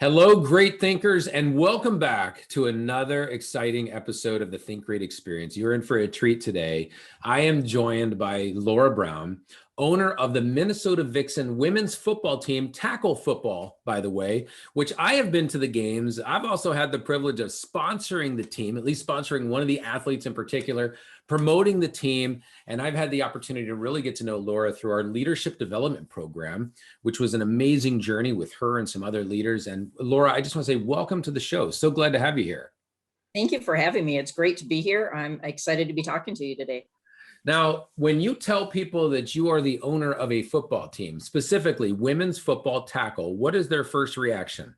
Hello, great thinkers, and welcome back to another exciting episode of the Think Great Experience. You're in for a treat today. I am joined by Laura Brown, owner of the Minnesota Vixen women's football team, tackle football, by the way, which I have been to the games. I've also had the privilege of sponsoring the team, at least sponsoring one of the athletes in particular, promoting the team. And I've had the opportunity to really get to know Laura through our leadership development program, which was an amazing journey with her and some other leaders. And Laura, I just want to say welcome to the show. So glad to have you here. Thank you for having me. It's great to be here. I'm excited to be talking to you today. Now, when you tell people that you are the owner of a football team, specifically women's football tackle, what is their first reaction?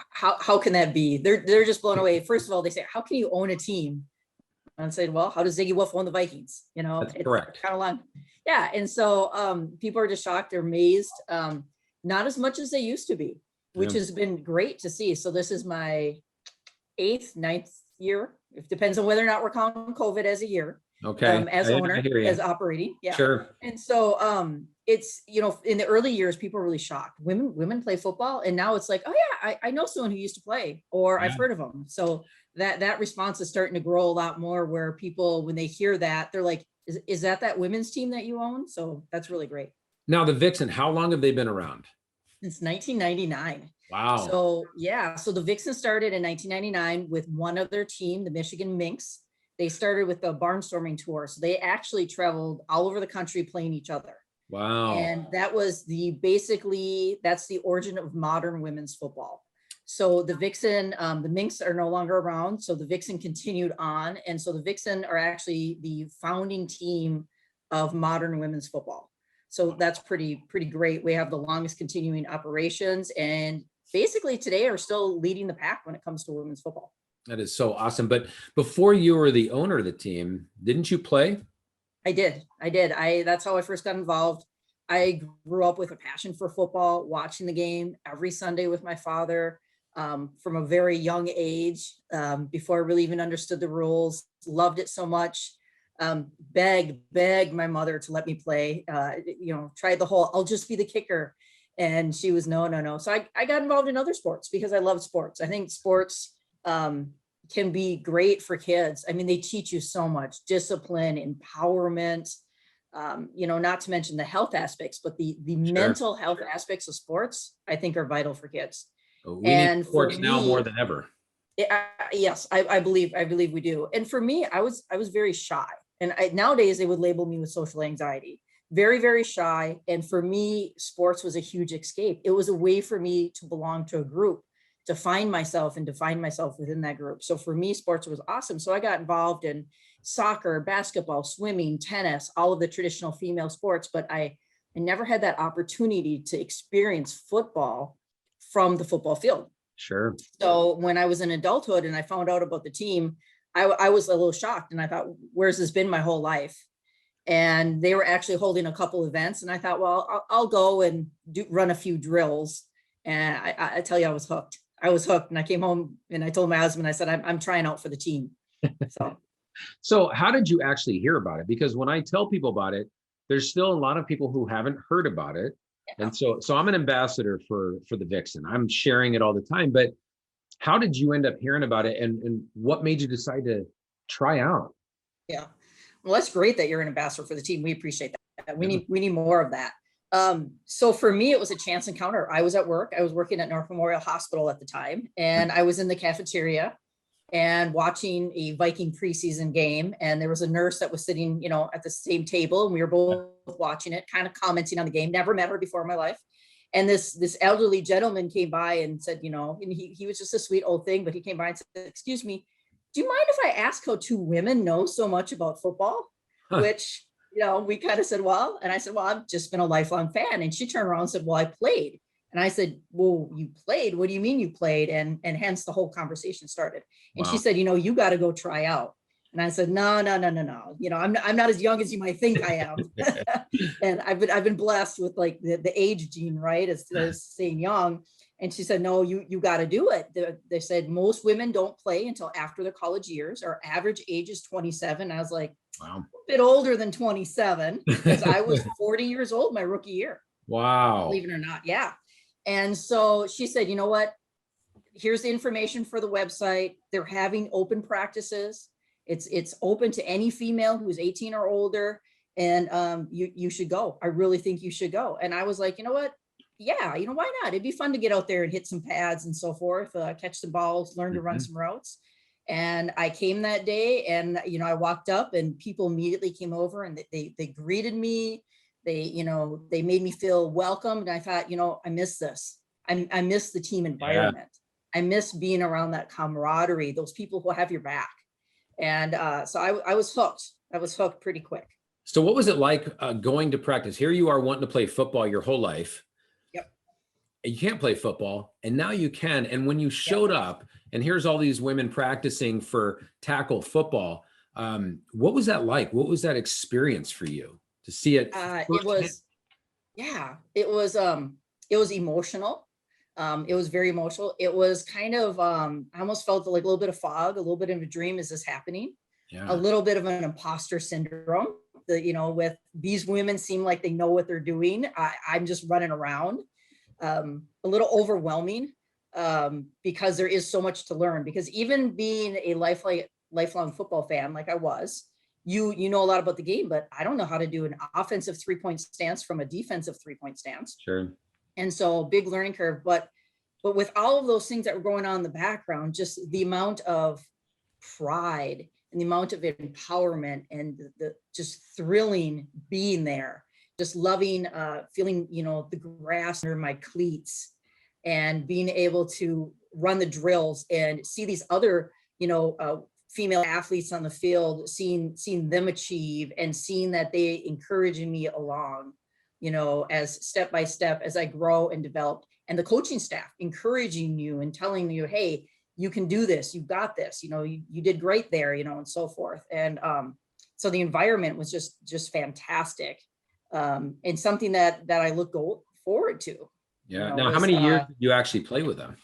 How can that be? They're just blown away. First of all, they say, how can you own a team? And I said, well, how does Ziggy Wolf own the Vikings? You know, That's correct. Kind of long. Yeah. And so people are just shocked. They're amazed. Not as much as they used to be, which has been great to see. So this is my ninth year. It depends on whether or not we're counting COVID as a year. Okay. As owner, as operating. Yeah. Sure. And so it's, you know, in the early years, people were really shocked. Women play football. And now it's like, oh yeah, I know someone who used to play, or I've heard of them. So that response is starting to grow a lot more, where people, when they hear that, they're like, is that women's team that you own? So that's really great. Now the Vixen, how long have they been around? Since 1999. Wow. So yeah, so the Vixen started in 1999 with one other team, the Michigan Minx. They started with the barnstorming tour. So they actually traveled all over the country playing each other. Wow. And that was that's the origin of modern women's football. So the Vixen, the Minx are no longer around. So the Vixen continued on. And so the Vixen are actually the founding team of modern women's football. So that's pretty great. We have the longest continuing operations, and basically today are still leading the pack when it comes to women's football. That is so awesome. But before you were the owner of the team, didn't you play? I did. That's how I first got involved. I grew up with a passion for football, watching the game every Sunday with my father from a very young age, before I really even understood the rules. Loved it so much. Begged my mother to let me play, tried the whole, I'll just be the kicker. And she was, no. So I got involved in other sports because I love sports. I think sports can be great for kids. I mean, they teach you so much discipline, empowerment, not to mention the health aspects, but the mental health aspects of sports, I think, are vital for kids. We need sports now more than ever. Yes, I believe we do. And for me, I was very shy. And nowadays they would label me with social anxiety, very, very shy. And for me, sports was a huge escape. It was a way for me to belong to a group, to find myself and define myself within that group. So for me, sports was awesome. So I got involved in soccer, basketball, swimming, tennis, all of the traditional female sports, but I never had that opportunity to experience football from the football field. Sure. So when I was in adulthood and I found out about the team, I was a little shocked, and I thought, where's this been my whole life? And they were actually holding a couple events, and I thought, well, I'll go and run a few drills. And I tell you, I was hooked. And I came home and I told my husband, I said, I'm trying out for the team. So how did you actually hear about it? Because when I tell people about it, there's still a lot of people who haven't heard about it. Yeah. And so I'm an ambassador for the Vixen. I'm sharing it all the time, but how did you end up hearing about it, and what made you decide to try out? Yeah, well, that's great that you're an ambassador for the team. We appreciate that. We need more of that. So for me, it was a chance encounter. I was at work. I was working at North Memorial Hospital at the time, and I was in the cafeteria and watching a Viking preseason game. And there was a nurse that was sitting, at the same table, and we were both watching it, kind of commenting on the game. Never met her before in my life. And this elderly gentleman came by and said, and he was just a sweet old thing, but he came by and said, excuse me, do you mind if I ask how two women know so much about football? Huh. Which, we kind of said, well, and I said, well, I've just been a lifelong fan. And she turned around and said, well, I played. And I said, well, you played? What do you mean you played? And hence the whole conversation started. And she said, you got to go try out. And I said, no. I'm not as young as you might think I am. And I've been blessed with like the age gene, right? As saying young. And she said, no, you got to do it. They said most women don't play until after their college years. Our average age is 27. I was like, wow, a bit older than 27, because I was 40 years old my rookie year. Wow. Believe it or not. Yeah. And so she said, you know what? Here's the information for the website. They're having open practices. It's open to any female who's 18 or older. And you should go. I really think you should go. And I was like, you know what? Yeah, why not? It'd be fun to get out there and hit some pads and so forth, catch some balls, learn to run some routes. And I came that day, and I walked up, and people immediately came over, and they greeted me. They made me feel welcome. And I thought, I miss this. I miss the team environment. I miss being around that camaraderie, those people who have your back. And so I was hooked. I was hooked pretty quick. So what was it like going to practice? Here you are wanting to play football your whole life. Yep. You can't play football, and now you can. And when you showed up, and here's all these women practicing for tackle football, what was that like? What was that experience for you to see it? It was emotional. It was very emotional. It was kind of, I almost felt like a little bit of fog, a little bit of a dream. Is this happening? Yeah. A little bit of an imposter syndrome. With these women seem like they know what they're doing. I'm just running around. A little overwhelming because there is so much to learn. Because even being a lifelong football fan, like I was, you know a lot about the game, but I don't know how to do an offensive 3-point stance from a defensive 3-point stance. Sure. And so big learning curve. But with all of those things that were going on in the background, just the amount of pride and the amount of empowerment and the just thrilling being there, just loving, feeling, the grass under my cleats, and being able to run the drills and see these other, female athletes on the field, seeing them achieve, and seeing that they encouraging me along, as step by step as I grow and develop, and the coaching staff encouraging you and telling you, hey, you can do this, you got this, you did great there, and so forth. And so the environment was just fantastic, and something that I look forward to. Yeah. Now, how many years did you actually play with them?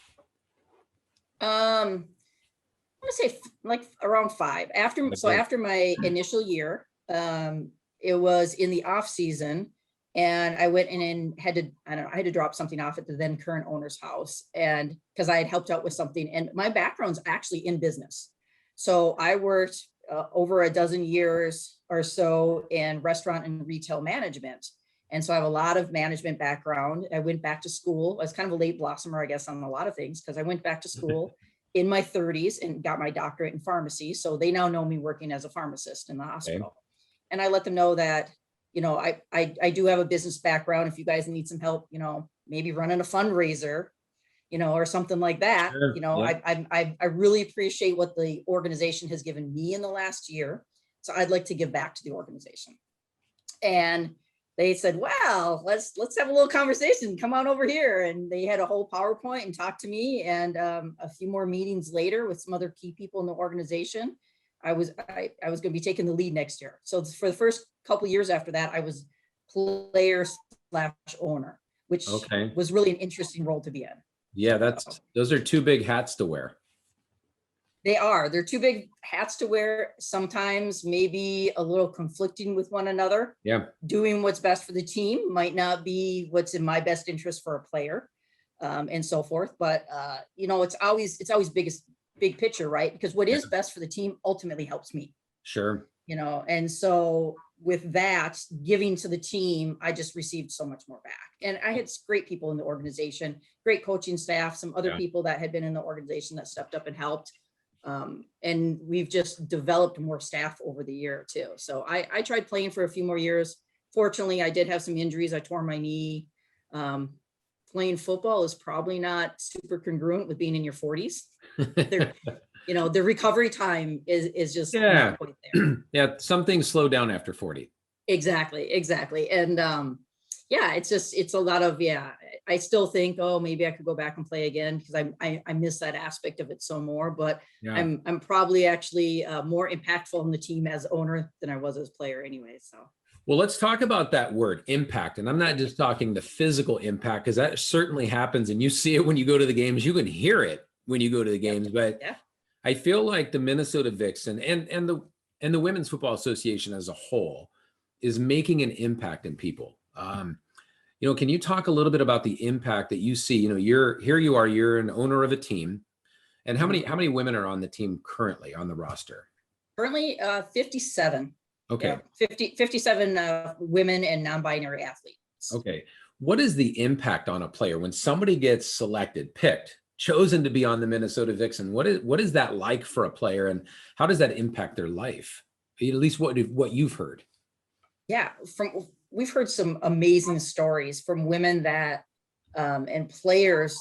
I'm gonna say like around 5. After my initial year, it was in the off season, and I went in and I had to drop something off at the then current owner's house, and because I had helped out with something, and my background's actually in business. So I worked over a dozen years or so in restaurant and retail management. And so I have a lot of management background. I went back to school. I was kind of a late blossomer, I guess, on a lot of things, because I went back to school in my 30s and got my doctorate in pharmacy. So they now know me working as a pharmacist in the hospital. Okay. And I let them know that, I do have a business background. If you guys need some help, maybe running a fundraiser, or something like that. Sure. Yeah. I really appreciate what the organization has given me in the last year. So I'd like to give back to the organization. And they said, well, let's have a little conversation. Come on over here. And they had a whole PowerPoint and talked to me. And a few more meetings later with some other key people in the organization, I was going to be taking the lead next year. So for the first couple of years after that, I was player/owner, which was really an interesting role to be in. Yeah, those are 2 big hats to wear. They're 2 big hats to wear, sometimes maybe a little conflicting with one another. Yeah. Doing what's best for the team might not be what's in my best interest for a player, and so forth. But it's always big picture, right? Because what is best for the team ultimately helps me. Sure. And so with that, giving to the team, I just received so much more back. And I had great people in the organization, great coaching staff, some other people that had been in the organization that stepped up and helped. And we've just developed more staff over the year too. So I tried playing for a few more years. Fortunately, I did have some injuries. I tore my knee. Playing football is probably not super congruent with being in your 40s. The recovery time is just not quite there. Yeah, some things slow down after 40. Exactly. And it's a lot of, I still think, maybe I could go back and play again, because I miss that aspect of it so more, but I'm probably actually more impactful in the team as owner than I was as player anyway. So. Well, let's talk about that word, impact. And I'm not just talking the physical impact, because that certainly happens, and you see it when you go to the games. You can hear it when you go to the games, but I feel like the Minnesota Vixen and the Women's Football Association as a whole is making an impact in people. Can you talk a little bit about the impact that you see? You're an owner of a team. And how many women are on the team currently on the roster? Currently 57. Okay. Yeah, 57 women and non-binary athletes. Okay. What is the impact on a player when somebody gets selected, picked, chosen to be on the Minnesota Vixen? What is that like for a player, and how does that impact their life? At least what you've heard. Yeah, we've heard some amazing stories from women that and players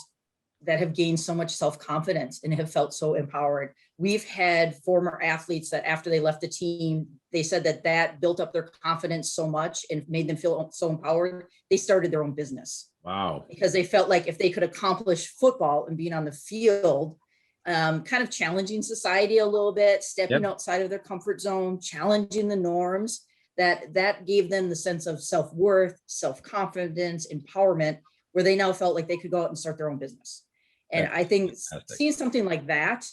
that have gained so much self-confidence and have felt so empowered. We've had former athletes that after they left the team, they said that built up their confidence so much and made them feel so empowered. They started their own business. Wow. Because they felt like if they could accomplish football and being on the field, kind of challenging society a little bit, stepping outside of their comfort zone, challenging the norms, that gave them the sense of self-worth, self-confidence, empowerment, where they now felt like they could go out and start their own business. And I think seeing something like that,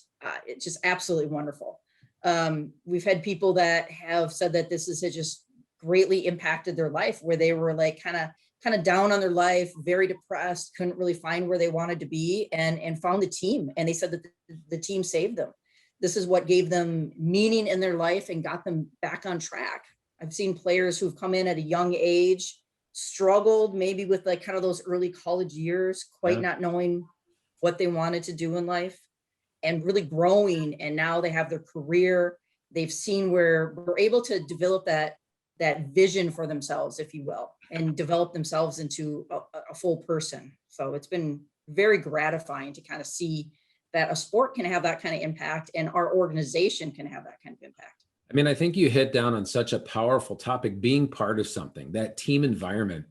it's just absolutely wonderful. We've had people that have said that this has just greatly impacted their life, where they were like kind of down on their life, very depressed, couldn't really find where they wanted to be, and found the team. And they said that the team saved them. This is what gave them meaning in their life and got them back on track. I've seen players who've come in at a young age, struggled maybe with like kind of those early college years, quite not knowing what they wanted to do in life, and really growing. And now they have their career. They've seen where we're able to develop that vision for themselves, if you will, and develop themselves into a full person. So it's been very gratifying to kind of see that a sport can have that kind of impact, and our organization can have that kind of impact. I mean, I think you hit down on such a powerful topic, being part of something, that team environment.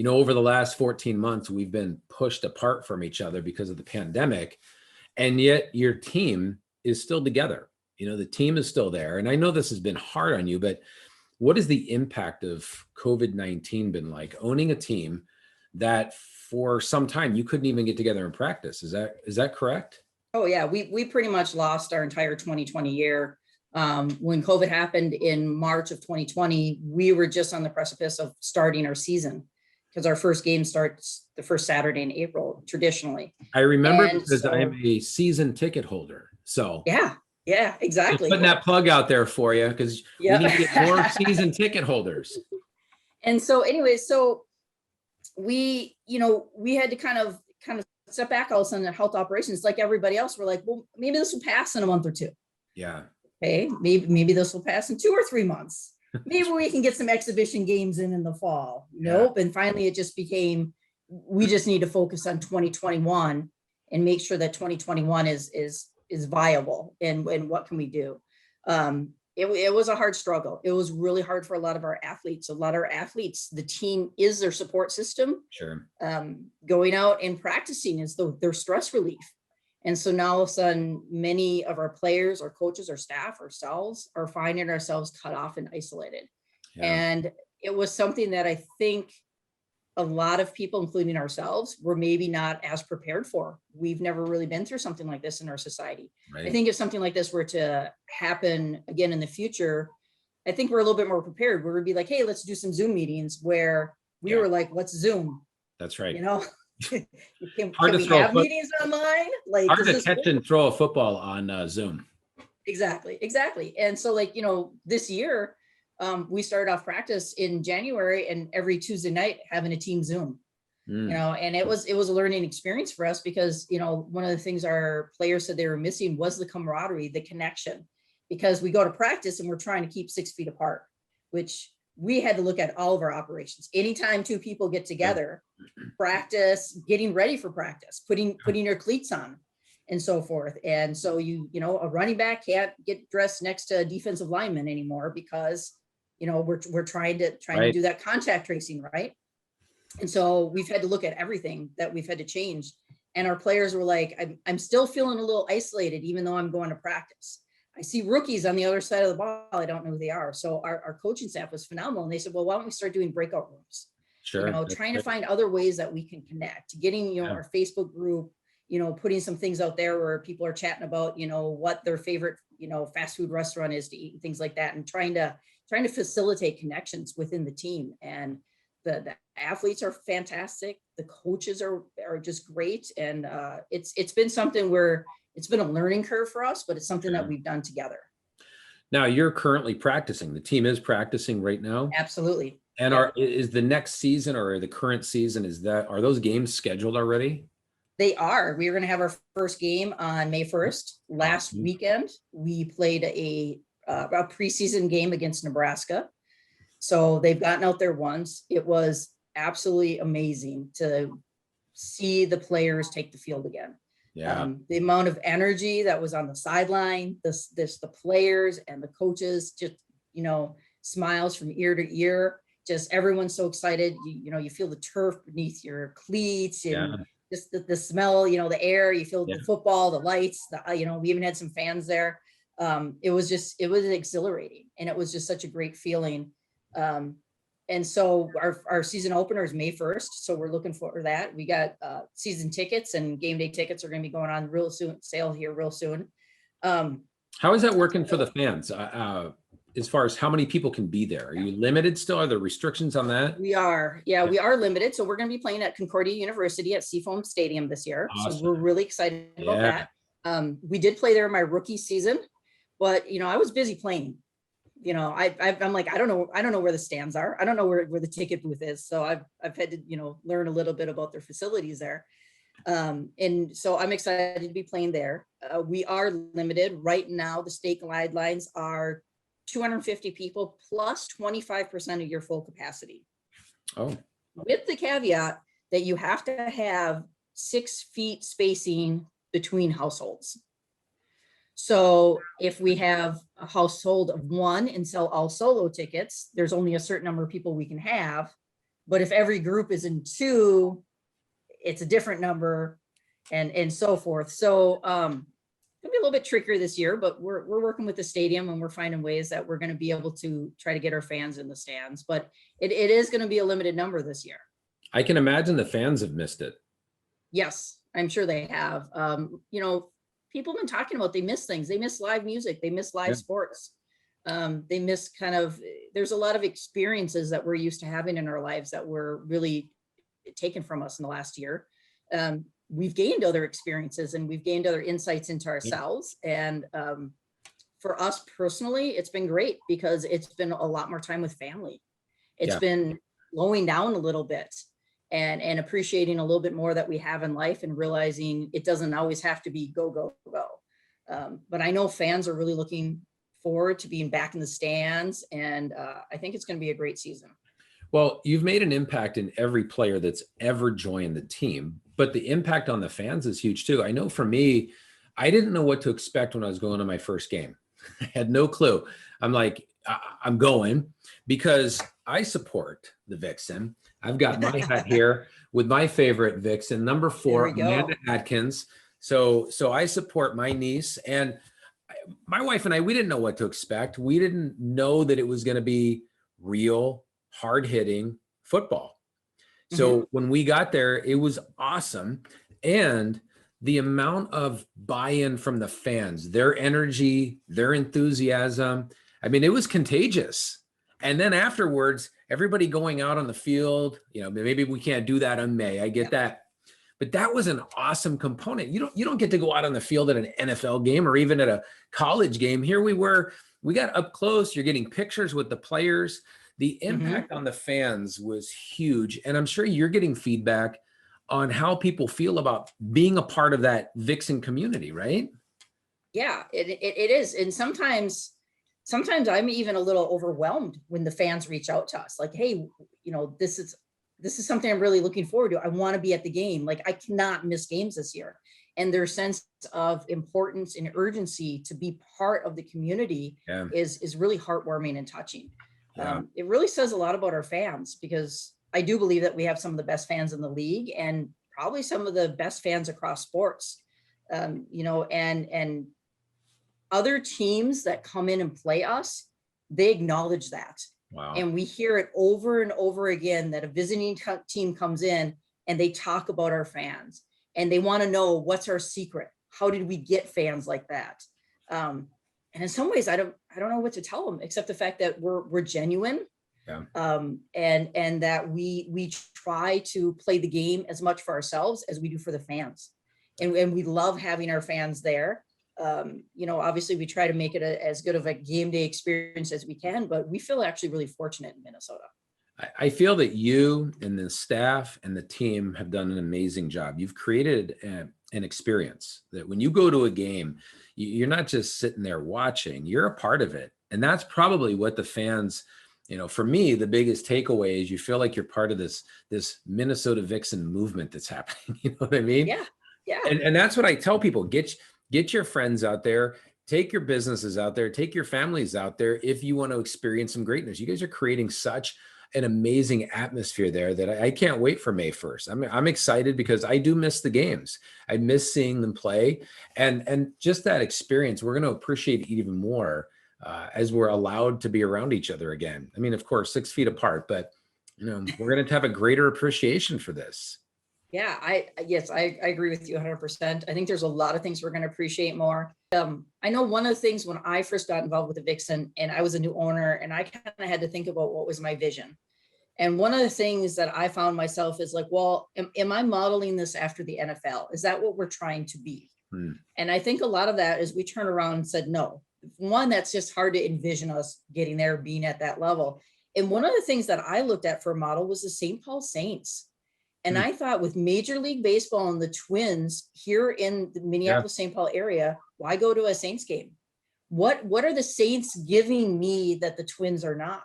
Over the last 14 months, we've been pushed apart from each other because of the pandemic, and yet your team is still together. The team is still there. And I know this has been hard on you, but what has the impact of COVID-19 been like, owning a team that for some time you couldn't even get together and practice? Is that correct? Oh yeah, we pretty much lost our entire 2020 year. When COVID happened in March of 2020, we were just on the precipice of starting our season, because our first game starts the first Saturday in April, traditionally. I remember, because I am a season ticket holder. So yeah, exactly. Putting that plug out there for you, because we need to get more season ticket holders. And so anyway, so we had to kind of step back all of a sudden at health operations, like everybody else. We're like, well, maybe this will pass in a month or two. Yeah. Okay, maybe this will pass in 2 or 3 months. Maybe we can get some exhibition games in the fall. Nope. And finally it just became, we just need to focus on 2021 and make sure that 2021 is viable, and what can we do. It was a hard struggle. It was really hard for a lot of our athletes. The team is their support system. Sure. Going out and practicing is their stress relief. And so now all of a sudden, many of our players, our coaches, our staff, ourselves are finding ourselves cut off and isolated. Yeah. And it was something that I think a lot of people, including ourselves, were maybe not as prepared for. We've never really been through something like this in our society. Right. I think if something like this were to happen again in the future, I think we're a little bit more prepared. We're gonna be like, hey, let's do some Zoom meetings, where we were like, let's Zoom. That's right. Can we have meetings online? Like, hard to catch and throw a football on Zoom. Exactly. And so this year, we started off practice in January, and every Tuesday night having a team Zoom. And it was a learning experience for us, because one of the things our players said they were missing was the camaraderie, the connection, because we go to practice and we're trying to keep 6 feet apart, which we had to look at all of our operations. Anytime 2 people get together, practice, getting ready for practice, putting your cleats on, and so forth. And so a running back can't get dressed next to a defensive lineman anymore, because we're trying to do that contact tracing, right? And so we've had to look at everything that we've had to change. And our players were like, I'm still feeling a little isolated, even though I'm going to practice. I see rookies on the other side of the ball. I don't know who they are. So our coaching staff was phenomenal. And they said, well, why don't we start doing breakout rooms? Sure. Trying to find other ways that we can connect, getting, our Facebook group, putting some things out there where people are chatting about, what their favorite, fast food restaurant is to eat and things like that. And trying to facilitate connections within the team. And the athletes are fantastic. The coaches are just great. And it's been something where it's been a learning curve for us, but it's something that we've done together. Now you're currently practicing. The team is practicing right now. Absolutely. And is the next season or the current season, are those games scheduled already? They are. We are going to have our first game on May 1st. Last weekend, we played a preseason game against Nebraska. So they've gotten out there once. It was absolutely amazing to see the players take the field again. Yeah. The amount of energy that was on the sideline, the players and the coaches, just, smiles from ear to ear. Just everyone's so excited. You feel the turf beneath your cleats and just the smell, the air, you feel the football, the lights, we even had some fans there. It was exhilarating, and it was just such a great feeling. And so our season opener is May 1st. So we're looking forward to that. We got season tickets, and game day tickets are going to be going on real soon, sale here real soon. How is that working for the fans? As far as how many people can be there? Are you limited still? Are there restrictions on that? We are. Yeah, we are limited. So we're going to be playing at Concordia University at Seafoam Stadium this year. Awesome. So we're really excited about that. We did play there in my rookie season, but I was busy playing. I'm like, I don't know where the stands are. I don't know where the ticket booth is. So I've had to, learn a little bit about their facilities there. And so I'm excited to be playing there. We are limited right now. The state guidelines are 250 people plus 25% of your full capacity. Oh, with the caveat that you have to have 6 feet spacing between households. So if we have a household of 1 and sell all solo tickets, there's only a certain number of people we can have. But if every group is in 2, it's a different number, and so forth. So it'll be a little bit trickier this year, but we're working with the stadium, and we're finding ways that we're going to be able to try to get our fans in the stands. But it is going to be a limited number this year. I can imagine the fans have missed it. Yes, I'm sure they have. People have been talking about they miss things. They miss live music. They miss live sports. They miss there's a lot of experiences that we're used to having in our lives that were really taken from us in the last year. We've gained other experiences, and we've gained other insights into ourselves. And for us personally, it's been great because it's been a lot more time with family. It's been slowing down a little bit and appreciating a little bit more that we have in life, and realizing it doesn't always have to be go, go, go. But I know fans are really looking forward to being back in the stands, and I think it's going to be a great season. Well, you've made an impact in every player that's ever joined the team, but the impact on the fans is huge too. I know for me, I didn't know what to expect when I was going to my first game. I had no clue. I'm like, I'm going because I support the Vixen. I've got my hat here with my favorite Vixen, number 4, Amanda Atkins. So I support my niece, and my wife and I, we didn't know what to expect. We didn't know that it was going to be real, hard-hitting football. So when we got there, it was awesome. And the amount of buy-in from the fans, their energy, their enthusiasm, I mean, it was contagious. And then afterwards, everybody going out on the field, maybe we can't do that on May. I get that. But that was an awesome component. You don't get to go out on the field at an NFL game or even at a college game. Here we got up close. You're getting pictures with the players. The impact on the fans was huge. And I'm sure you're getting feedback on how people feel about being a part of that Vixen community, right? Yeah, it is. And sometimes I'm even a little overwhelmed when the fans reach out to us like, hey, this is something I'm really looking forward to. I want to be at the game. Like, I cannot miss games this year. And their sense of importance and urgency to be part of the community is really heartwarming and touching. It really says a lot about our fans, because I do believe that we have some of the best fans in the league, and probably some of the best fans across sports. And other teams that come in and play us, they acknowledge that. Wow. And we hear it over and over again that a visiting team comes in and they talk about our fans, and they want to know, what's our secret? How did we get fans like that? And in some ways, I don't know what to tell them, except the fact that we're genuine. Yeah. And that we try to play the game as much for ourselves as we do for the fans. And we love having our fans there. Obviously we try to make it as good of a game day experience as we can, but we feel actually really fortunate in Minnesota. I feel that you and the staff and the team have done an amazing job. You've created an experience that when you go to a game, you're not just sitting there watching, you're a part of it. And that's probably what the fans, for me, the biggest takeaway is you feel like you're part of this Minnesota Vixen movement that's happening. You know what I mean? Yeah. Yeah. And that's what I tell people. Get your friends out there, take your businesses out there, take your families out there if you want to experience some greatness. You guys are creating such an amazing atmosphere there that I can't wait for May 1st. I'm excited because I do miss the games. I miss seeing them play, and just that experience, we're going to appreciate it even more as we're allowed to be around each other again. I mean, of course, 6 feet apart, but we're going to have a greater appreciation for this. Yeah, I agree with you 100%. I think there's a lot of things we're going to appreciate more. I know one of the things when I first got involved with the Vixen and I was a new owner and I kind of had to think about what was my vision. And one of the things that I found myself is like, well, am I modeling this after the NFL? Is that what we're trying to be? And I think a lot of that is we turned around and said, no. One, that's just hard to envision us getting there, being at that level. And one of the things that I looked at for a model was the St. Paul Saints. And I thought with Major League Baseball and the Twins here in the Minneapolis, St. Paul area, why go to a Saints game? What are the Saints giving me that the Twins are not?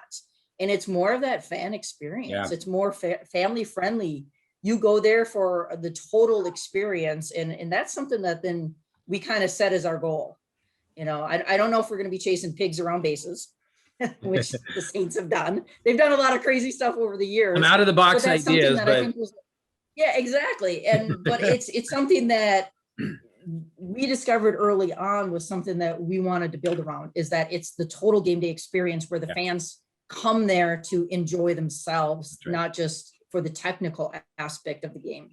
And it's more of that fan experience. Yeah. It's more family friendly. You go there for the total experience. And that's something that then we kind of set as our goal. I don't know if we're going to be chasing pigs around bases, which the Saints have done. They've done a lot of crazy stuff over the years. Some out of the box ideas, but I think yeah, exactly. But it's something that we discovered early on was something that we wanted to build around, is that it's the total game day experience where the fans come there to enjoy themselves, not just for the technical aspect of the game.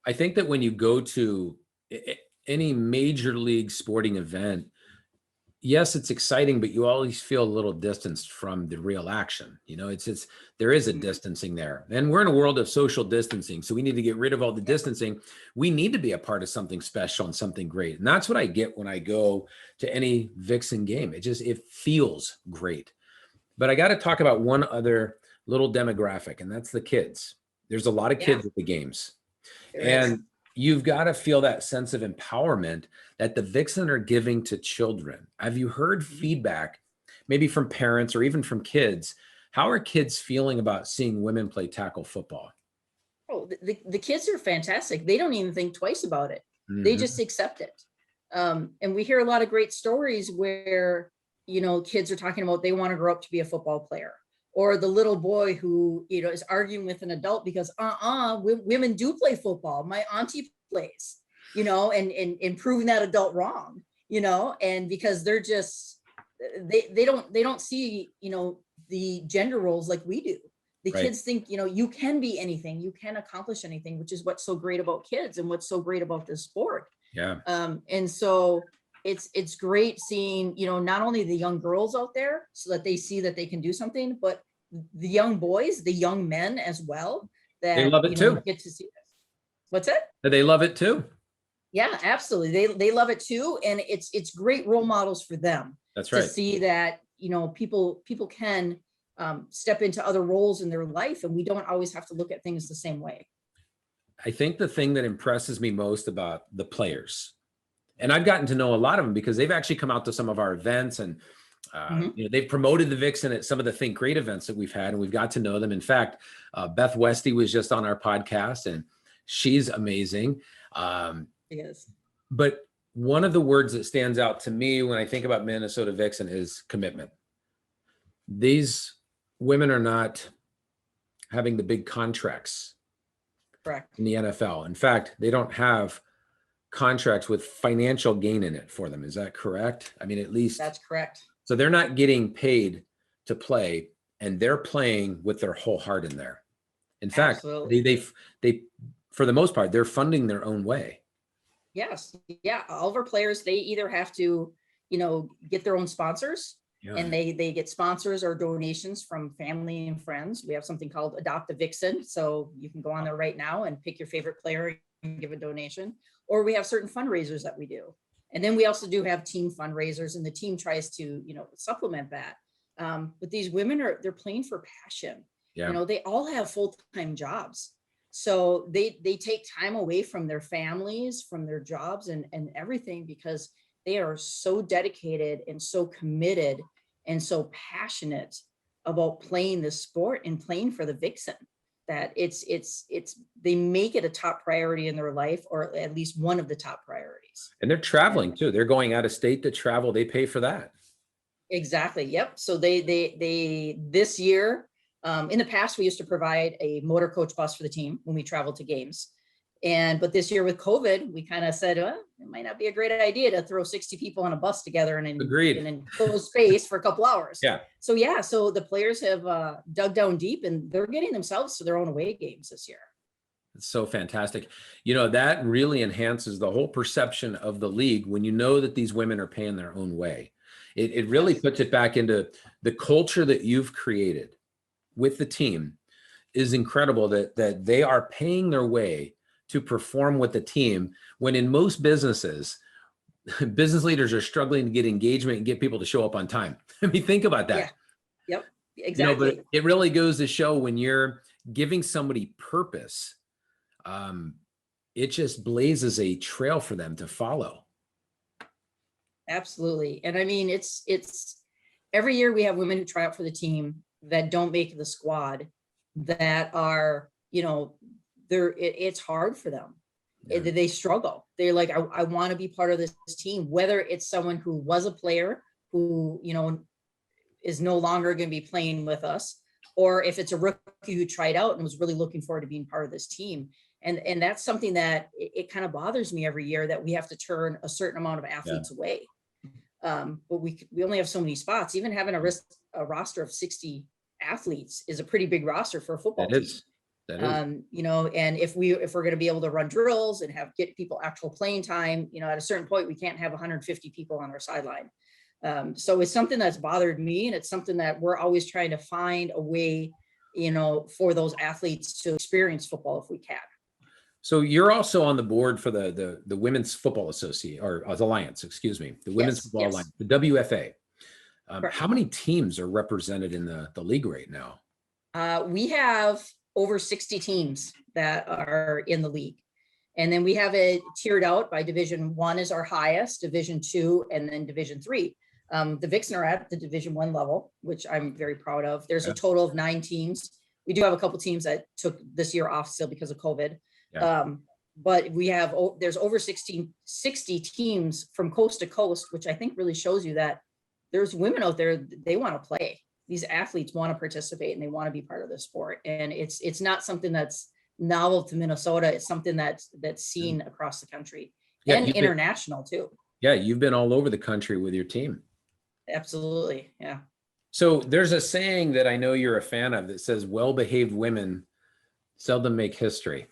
I think that when you go to any major league sporting event, yes, it's exciting, but you always feel a little distanced from the real action. There is a distancing there, and we're in a world of social distancing. So we need to get rid of all the distancing. We need to be a part of something special and something great. And that's what I get when I go to any Vixen game. It feels great. But I got to talk about one other little demographic, and that's the kids. There's a lot of kids at the games. And you've got to feel that sense of empowerment that the Vixen are giving to children. Have you heard feedback, maybe from parents or even from kids? How are kids feeling about seeing women play tackle football? Oh, the kids are fantastic. They don't even think twice about it. They just accept it. And we hear a lot of great stories where, kids are talking about they want to grow up to be a football player. Or the little boy who, is arguing with an adult because women do play football. My auntie plays, and proving that adult wrong, and because they're just, they don't see, the gender roles like we do. The kids think, you can be anything, you can accomplish anything, which is what's so great about kids and what's so great about this sport. Yeah. And so it's great seeing, not only the young girls out there so that they see that they can do something, but the young boys, the young men as well, that they love it too. Get to see this. What's it? They love it too. Yeah, absolutely. They love it too. And it's great role models for them. That's right. To see that, people can step into other roles in their life, and we don't always have to look at things the same way. I think the thing that impresses me most about the players, and I've gotten to know a lot of them because they've actually come out to some of our events, and they've promoted the Vixen at some of the Think Great events that we've had, and we've got to know them. In fact, Beth Westy was just on our podcast, and she's amazing. Yes. But one of the words that stands out to me when I think about Minnesota Vixen is commitment. These women are not having the big contracts. Correct. In the NFL. In fact, they don't have contracts with financial gain in it for them. Is that correct? I mean, at least that's correct. So they're not getting paid to play, and they're playing with their whole heart in there. In fact, they for the most part, they're funding their own way. Yes. Yeah. All of our players, they either have to, get their own sponsors, and they get sponsors or donations from family and friends. We have something called Adopt a Vixen. So you can go on there right now and pick your favorite player and give a donation, or we have certain fundraisers that we do. And then we also do have team fundraisers, and the team tries to, supplement that. But these women they're playing for passion. Yeah. They all have full-time jobs. So they take time away from their families, from their jobs and everything, because they are so dedicated and so committed and so passionate about playing this sport and playing for the Vixen, that they make it a top priority in their life, or at least one of the top priorities. And they're traveling too. They're going out of state to travel. They pay for that. Exactly. Yep. So they this year, in the past, we used to provide a motor coach bus for the team when we traveled to games. But this year with COVID, we kind of said, well, it might not be a great idea to throw 60 people on a bus together in an enclosed space for a couple hours. Yeah. So the players have dug down deep, and they're getting themselves to their own away games this year. It's so fantastic. That really enhances the whole perception of the league when you know that these women are paying their own way. It really puts it back into the culture that you've created with the team is incredible, that they are paying their way to perform with the team, when in most businesses, business leaders are struggling to get engagement and get people to show up on time. I mean, think about that. Yeah. Yep. Exactly. But it really goes to show, when you're giving somebody purpose, it just blazes a trail for them to follow. Absolutely. And I mean, it's every year we have women who try out for the team that don't make the squad, that are, it's hard for them. Yeah. They struggle. They're like, I want to be part of this team, whether it's someone who was a player who, is no longer going to be playing with us, or if it's a rookie who tried out and was really looking forward to being part of this team. And that's something that it kind of bothers me every year, that we have to turn a certain amount of athletes away. But we only have so many spots. Even having a roster of 60 athletes is a pretty big roster for a football team. That is. And if we're going to be able to run drills and get people actual playing time, at a certain point, we can't have 150 people on our sideline. So it's something that's bothered me, and it's something that we're always trying to find a way, for those athletes to experience football if we can. So you're also on the board for the Women's Football Association, or Alliance, excuse me, the Women's Football Alliance, the WFA. How many teams are represented in the league right now? We have over 60 teams that are in the league. And then we have it tiered out by Division 1 is our highest, Division 2, and then Division 3. The Vixen are at the Division 1 level, which I'm very proud of. There's a total of 9 teams. We do have a couple teams that took this year off still because of COVID. Yeah. But there's over 60 teams from coast to coast, which I think really shows you that there's women out there, they want to play. These athletes want to participate, and they want to be part of the sport. And it's not something that's novel to Minnesota. It's something that's seen across the country and international too. Yeah, you've been all over the country with your team. Absolutely, yeah. So there's a saying that I know you're a fan of that says, "Well-behaved women seldom make history."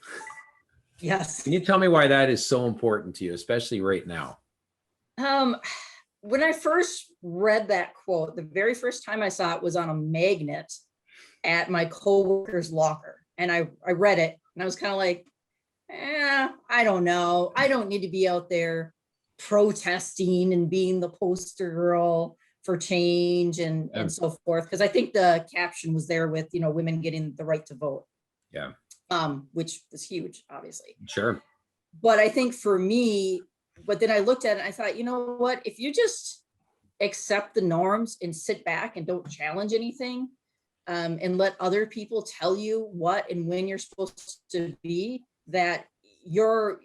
Yes. Can you tell me why that is so important to you, especially right now? When I first read that quote, the very first time I saw it was on a magnet at my coworker's locker. And I read it, and I was kind of like, I don't know. I don't need to be out there protesting and being the poster girl for change and so forth. Because I think the caption was there with, women getting the right to vote. Yeah. Which was huge, obviously. Sure. But I think for me, but then I looked at it and I thought, you know what, if you just accept the norms and sit back and don't challenge anything, and let other people tell you what and when you're supposed to be, that you're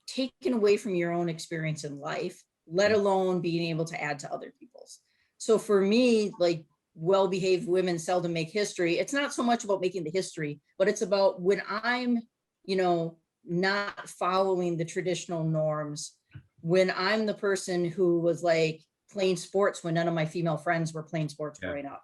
taken away from your own experience in life, let alone being able to add to other people's. So for me, like, well-behaved women seldom make history. It's not so much about making the history, but it's about when I'm, not following the traditional norms, when I'm the person who was like playing sports when none of my female friends were playing sports growing up.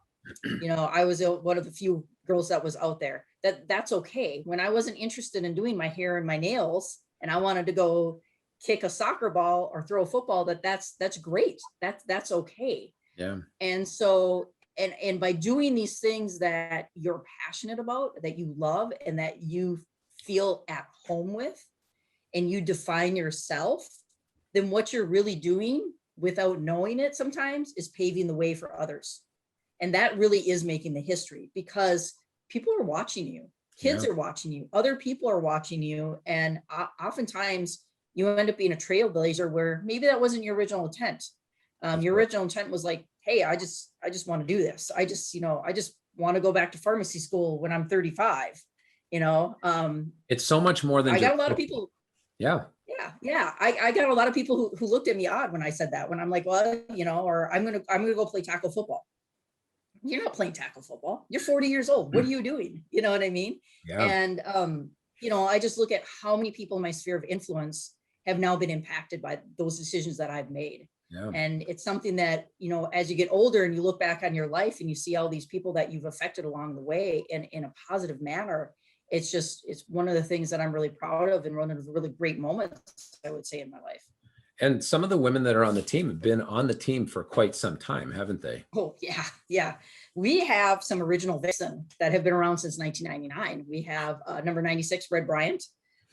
I was one of the few girls that was out there. That's okay. When I wasn't interested in doing my hair and my nails, and I wanted to go kick a soccer ball or throw a football, that's great. That's okay. Yeah. And so, and by doing these things that you're passionate about, that you love, and that you feel at home with, and you define yourself, then what you're really doing without knowing it sometimes is paving the way for others. And that really is making the history, because people are watching you. Kids Yeah. are watching you. Other people are watching you. And oftentimes you end up being a trailblazer where maybe that wasn't your original intent. Your original intent was like, hey, I just want to do this. I just want to go back to pharmacy school when I'm 35. It's so much more than I just got a lot of people. Yeah. Yeah. I got a lot of people who looked at me odd when I said that, when I'm like, well, or I'm going to go play tackle football. You're not playing tackle football. You're 40 years old. What are you doing? You know what I mean? Yeah. And, I just look at how many people in my sphere of influence have now been impacted by those decisions that I've made. Yeah. And it's something that, as you get older and you look back on your life and you see all these people that you've affected along the way in a positive manner, it's one of the things that I'm really proud of, and one of the really great moments, I would say, in my life. And some of the women that are on the team have been on the team for quite some time, haven't they? Oh, yeah. Yeah. We have some original Vixen that have been around since 1999. We have number 96, Red Bryant,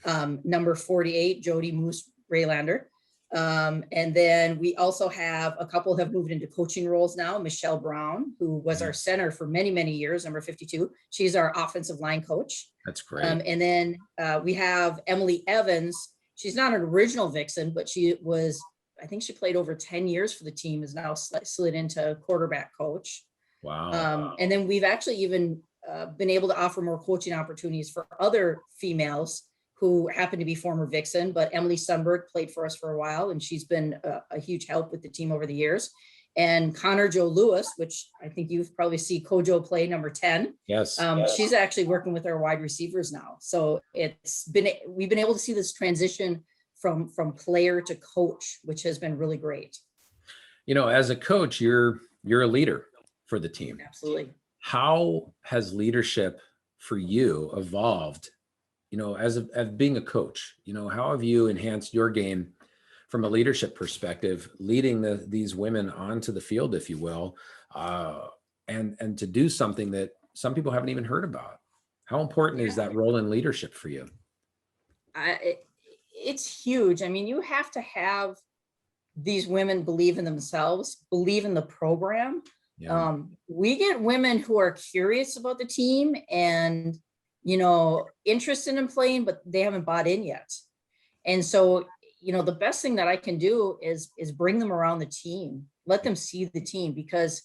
number 48, Jody Moose Raylander. And then we also have a couple have moved into coaching roles now. Michelle Brown, who was our center for many, many years, number 52. She's our offensive line coach. That's great. And then we have Emily Evans. She's not an original Vixen, but I think she played over 10 years for the team, is now slid into quarterback coach. Wow. And then we've actually even been able to offer more coaching opportunities for other females who happen to be former Vixen, but Emily Sundberg played for us for a while, and she's been a huge help with the team over the years. And Connor Joe Lewis, which I think you've probably seen Kojo play, number 10. Yes. She's actually working with our wide receivers now. So we've been able to see this transition from player to coach, which has been really great. As a coach, you're a leader for the team. Absolutely. How has leadership for you evolved, as being a coach? How have you enhanced your game from a leadership perspective, leading these women onto the field, if you will, and to do something that some people haven't even heard about? How important is that role in leadership for you? It's huge. I mean, you have to have these women believe in themselves, believe in the program. Yeah. We get women who are curious about the team and, interested in playing, but they haven't bought in yet. And so, the best thing that I can do is bring them around the team, let them see the team, because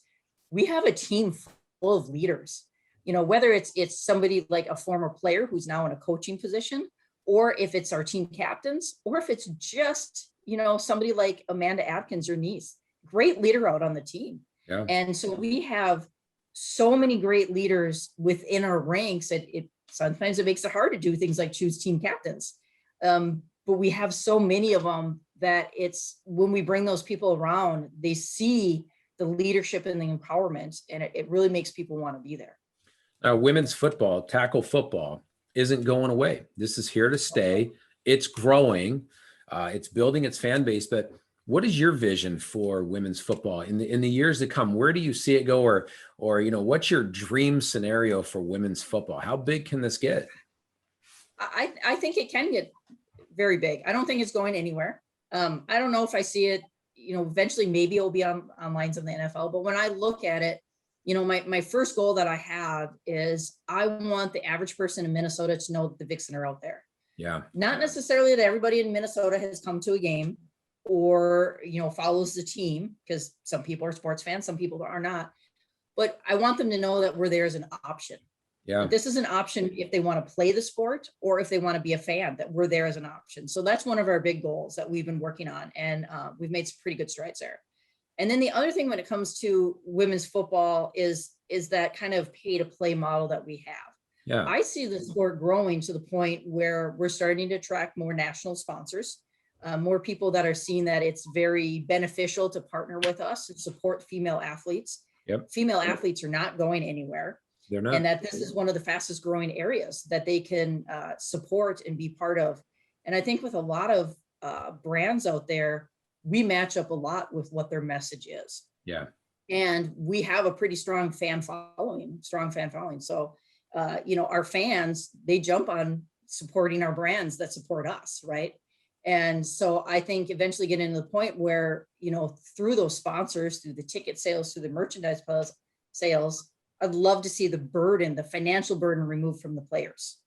we have a team full of leaders, whether it's somebody like a former player who's now in a coaching position, or if it's our team captains, or if it's just, somebody like Amanda Atkins, your niece, great leader out on the team. Yeah. And so we have so many great leaders within our ranks. Sometimes it makes it hard to do things like choose team captains. But we have so many of them that it's when we bring those people around, they see the leadership and the empowerment, and it really makes people want to be there. Women's football, tackle football, isn't going away. This is here to stay. It's growing. It's building its fan base. But what is your vision for women's football in the years to come? Where do you see it go, or what's your dream scenario for women's football? How big can this get? I think it can get very big. I don't think it's going anywhere. I don't know if I see it, eventually maybe it'll be on lines of the NFL. But when I look at it, my first goal that I have is I want the average person in Minnesota to know that the Vixen are out there. Yeah. Not necessarily that everybody in Minnesota has come to a game or, follows the team, because some people are sports fans, some people are not. But I want them to know that we're there as an option. Yeah. This is an option if they want to play the sport or if they want to be a fan, that we're there as an option. So that's one of our big goals that we've been working on. And we've made some pretty good strides there. And then the other thing when it comes to women's football is that kind of pay to play model that we have. Yeah. I see the sport growing to the point where we're starting to attract more national sponsors, more people that are seeing that it's very beneficial to partner with us and support female athletes. Yep. Female athletes are not going anywhere. They're not. And that this is one of the fastest growing areas that they can support and be part of. And I think with a lot of brands out there, we match up a lot with what their message is. Yeah. And we have a pretty strong fan following. So, our fans, they jump on supporting our brands that support us, right? And so I think eventually getting to the point where, through those sponsors, through the ticket sales, through the merchandise sales, I'd love to see the financial burden removed from the players.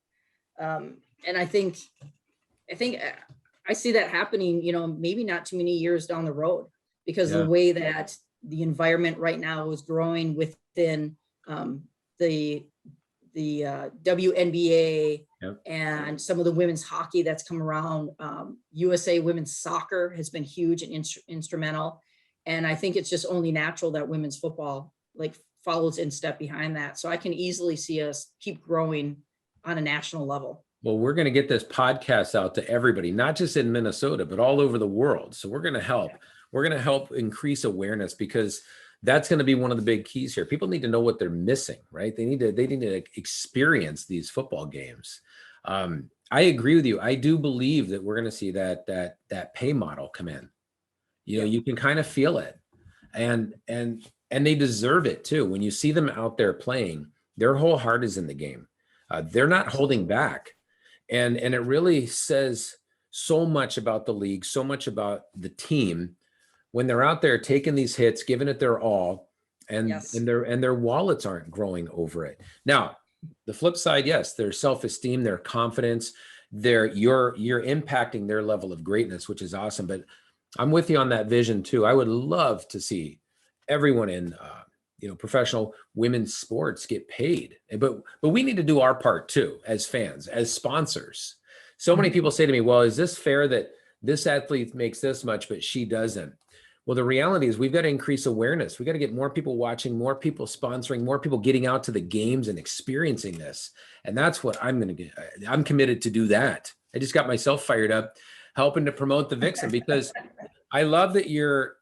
And I think I see that happening, maybe not too many years down the road, because of the way that the environment right now is growing within the WNBA and some of the women's hockey that's come around. USA women's soccer has been huge and instrumental. And I think it's just only natural that women's football follows in step behind that. So I can easily see us keep growing on a national level. Well, we're going to get this podcast out to everybody, not just in Minnesota, but all over the world. So we're going to help. Yeah. We're going to help increase awareness, because that's going to be one of the big keys here. People need to know what they're missing, right? They need to experience these football games. I agree with you. I do believe that we're going to see that pay model come in. You can kind of feel it, and they deserve it too. When you see them out there playing, their whole heart is in the game. They're not holding back. And it really says so much about the league, so much about the team when they're out there taking these hits, giving it their all, and their wallets aren't growing over it. Now, the flip side, yes, their self-esteem, their confidence, you're impacting their level of greatness, which is awesome. But I'm with you on that vision too. I would love to see everyone in professional women's sports get paid, but we need to do our part too, as fans, as sponsors. So many people say to me, well, is this fair that this athlete makes this much, but she doesn't? Well, the reality is we've got to increase awareness. We got to get more people watching, more people sponsoring, more people getting out to the games and experiencing this. And that's what I'm going to get. I'm committed to do that. I just got myself fired up helping to promote the Vixen, because I love that you're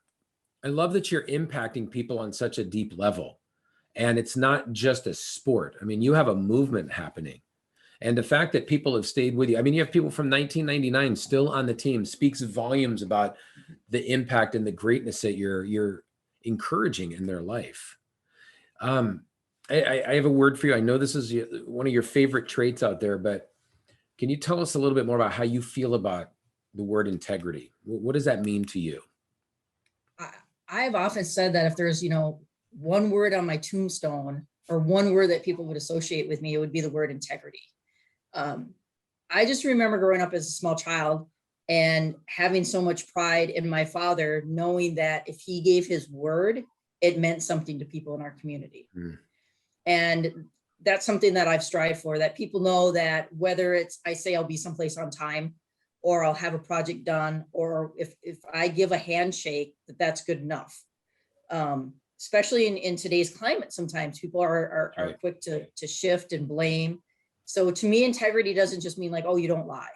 impacting people on such a deep level. And it's not just a sport. I mean, you have a movement happening. And the fact that people have stayed with you, I mean, you have people from 1999 still on the team, speaks volumes about the impact and the greatness that you're encouraging in their life. I have a word for you. I know this is one of your favorite traits out there, but can you tell us a little bit more about how you feel about the word integrity? What does that mean to you? I've often said that if there's, one word on my tombstone, or one word that people would associate with me, it would be the word integrity. I just remember growing up as a small child and having so much pride in my father, knowing that if he gave his word, it meant something to people in our community. And that's something that I've strived for, that people know that whether it's, I say I'll be someplace on time, or I'll have a project done, or if I give a handshake, that's good enough. Especially in today's climate, sometimes people are quick to shift and blame. So to me, integrity doesn't just mean like, oh, you don't lie.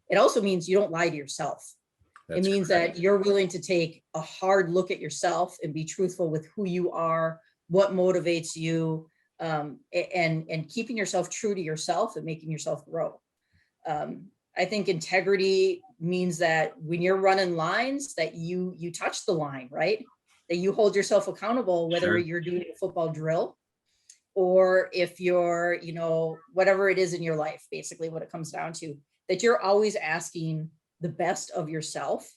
It also means you don't lie to yourself. It means that you're willing to take a hard look at yourself and be truthful with who you are, what motivates you, and keeping yourself true to yourself and making yourself grow. I think integrity means that when you're running lines, that you touch the line, right? That you hold yourself accountable, whether you're doing a football drill, or if you're, whatever it is in your life, basically what it comes down to, that you're always asking the best of yourself.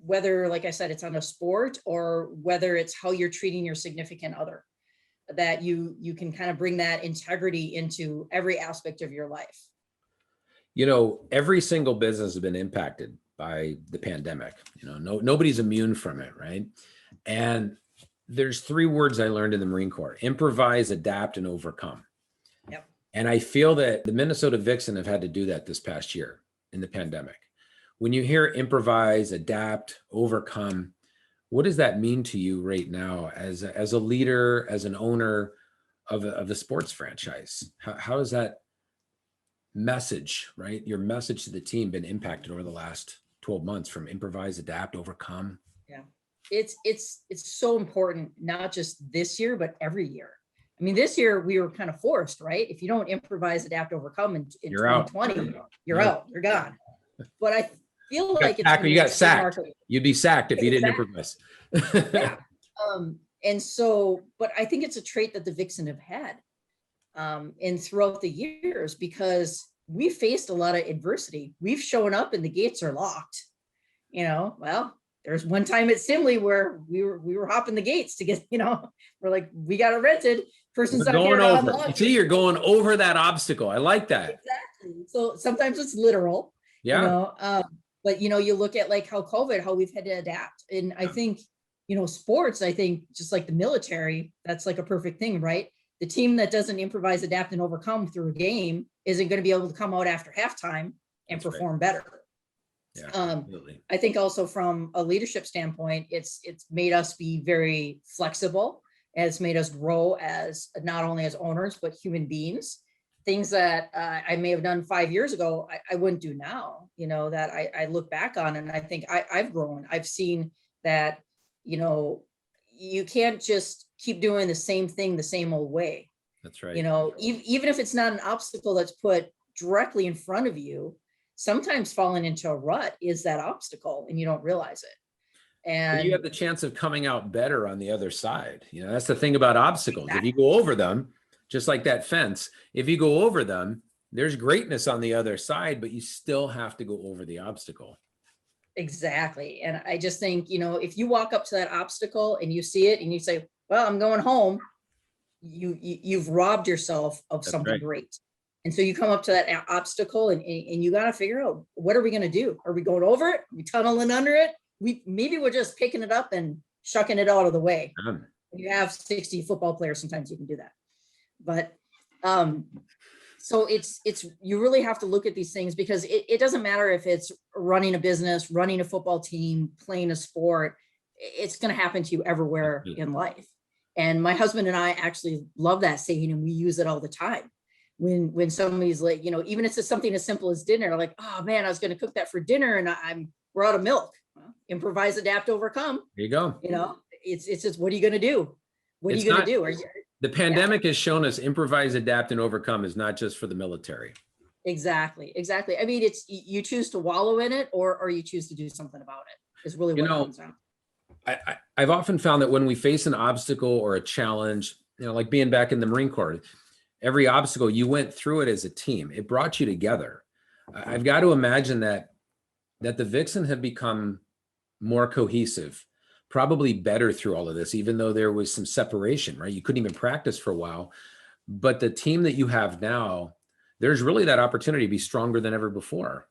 Whether, like I said, it's on a sport, or whether it's how you're treating your significant other, that you can kind of bring that integrity into every aspect of your life. Every single business has been impacted by the pandemic. Nobody's immune from it, right? And there's 3 words I learned in the Marine Corps: improvise, adapt, and overcome. Yep. And I feel that the Minnesota Vixen have had to do that this past year in the pandemic. When you hear improvise, adapt, overcome, what does that mean to you right now as a leader, as an owner of a sports franchise? How has that message, right, your message to the team, been impacted over the last 12 months from improvise, adapt, overcome? Yeah, it's so important, not just this year, but every year. I mean, this year we were kind of forced, right? If you don't improvise, adapt, overcome in 2020, you're out, you're gone. But I feel like you got sacked. You'd be sacked if you didn't improvise. Yeah. And so, but I think it's a trait that the Vixen have had and throughout the years, because we faced a lot of adversity. We've shown up and the gates are locked. Well, there's one time at Simley where we were hopping the gates to get, we're like, we got it rented. Person's not going here to over. unlock You it. see, you're going over that obstacle. I like that. Exactly. So sometimes it's literal, Yeah. but you look at like how we've had to adapt. And I think, sports, I think just like the military, that's like a perfect thing, right? The team that doesn't improvise, adapt, and overcome through a game isn't going to be able to come out after halftime and perform better. Yeah, absolutely. I think also from a leadership standpoint, it's made us be very flexible. It's made us grow as not only as owners, but human beings. Things that I may have done 5 years ago, I wouldn't do now, that I look back on, and I think I've grown. I've seen that, you can't just keep doing the same thing the same old way. That's right. Even if it's not an obstacle that's put directly in front of you, sometimes falling into a rut is that obstacle and you don't realize it. And you have the chance of coming out better on the other side. That's the thing about obstacles. Exactly. If you go over them, just like that fence, if you go over them, there's greatness on the other side, but you still have to go over the obstacle. Exactly. And I just think, if you walk up to that obstacle and you see it and you say, well, I'm going home, you've robbed yourself of That's something right. great. And so you come up to that obstacle and you got to figure out, what are we going to do? Are we going over it? Are we tunneling under it? Maybe we're just picking it up and shucking it out of the way. When you have 60 football players, sometimes you can do that. But so it's you really have to look at these things, because it doesn't matter if it's running a business, running a football team, playing a sport. It's going to happen to you everywhere in life. And my husband and I actually love that saying, and we use it all the time. When somebody's like, even if it's something as simple as dinner, like, oh man, I was going to cook that for dinner and we're out of milk. Well, improvise, adapt, overcome. There you go. It's just, what are you going to do? What are you going to do? The pandemic has shown us improvise, adapt, and overcome is not just for the military. Exactly. I mean, it's, you choose to wallow in it or you choose to do something about it is really what it comes down. I've often found that when we face an obstacle or a challenge, like being back in the Marine Corps, every obstacle, you went through it as a team. It brought you together. I've got to imagine that the Vixen have become more cohesive, probably better through all of this, even though there was some separation, right? You couldn't even practice for a while. But the team that you have now, there's really that opportunity to be stronger than ever before.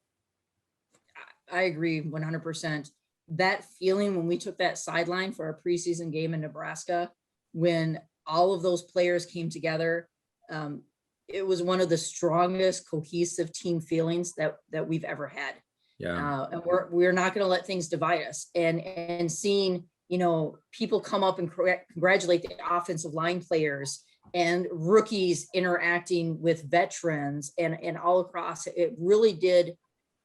I agree 100%. That feeling when we took that sideline for our preseason game in Nebraska, when all of those players came together, it was one of the strongest cohesive team feelings that we've ever had. Yeah. And we're not going to let things divide us. And seeing, people come up and congratulate the offensive line players and rookies interacting with veterans and all across, it really did